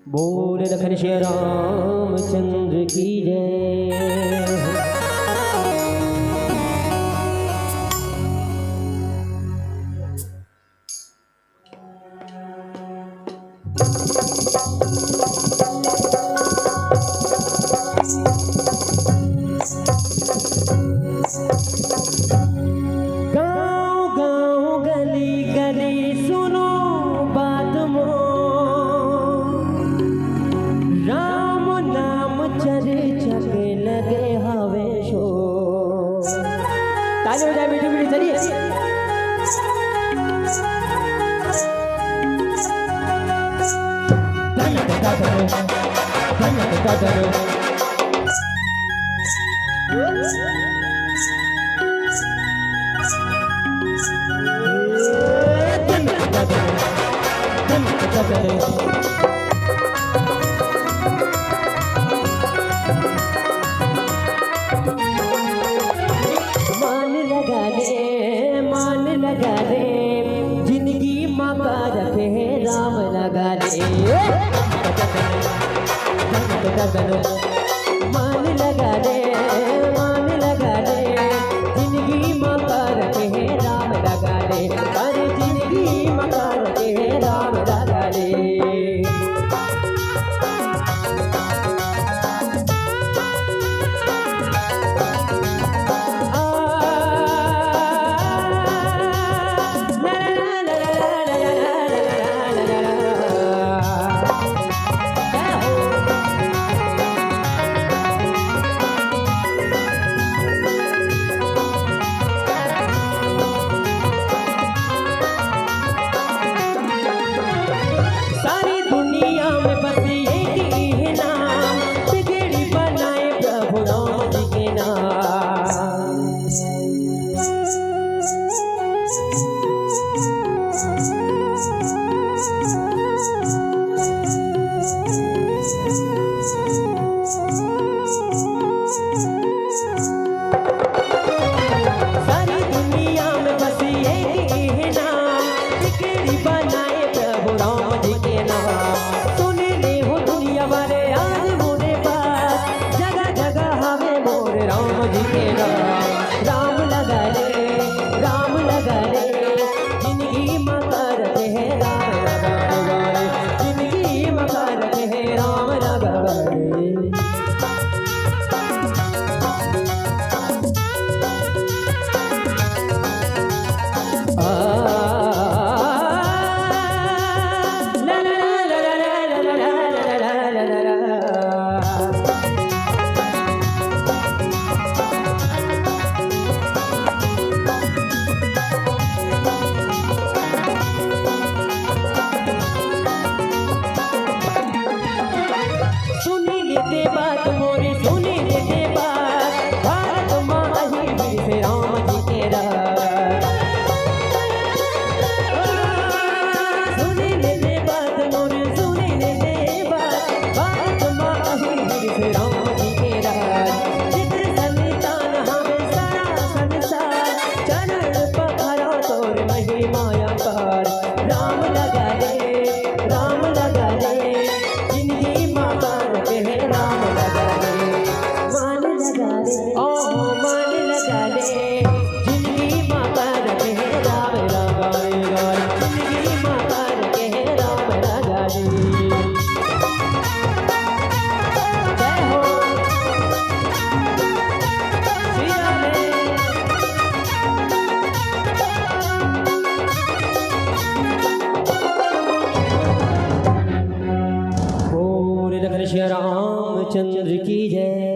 बोल लखन श्री रामचंद्र की जय। गाँव गाँव गली गली सुनो बात मोर, राम नाम चर्चा के लगे हवे शोर। ताली हो जाए मीठी मीठी, चलिए। मान लगा ले, जिंदगी माँ का रखे राम लगा ले। मान लगा ले, जिंदगी माँ का रखे राम लगा ले। अरे जिंदगी माँ का रखे राम लगा ले। सारी दुनिया में बस एक ही नाम, बिगड़ी बनाए प्रभु राम जी के नाम। सारी दुनिया में बस एक ही नाम, बिगड़ी बनाए प्रभु राम जी के नाम। सुने ले हो दुनिया वाले आज मोरे पास, जगह जगह हमें मोर राम जी के नाम। राम लगा ले, जिंदगी माँ का रखे है राम लगा ले। जिंदगी माँ का रखे है राम लगा ले। सुनी लेते बात मोरी, सुनी लेते बात, भारत माँ ही वीर से राम जी के राज। सुनी लेते बात मोरी, सुनी लेते बात, भारत माँ ही वीर से राम जी के राज। जिक्र संतान हमें सारा संसार, चरण पखारा तोर महिमाया पार। राम लगा ले, जिंदगी माँ का रखे है राम लगा ले। मान लगा ले, ओ मान लगा ले, जिंदगी माँ का रखे है राम लगा ले। जिंदगी माँ का रखे है राम लगा ले। जय हो श्री राम। बोल लखन श्री रामचंद्र की जय।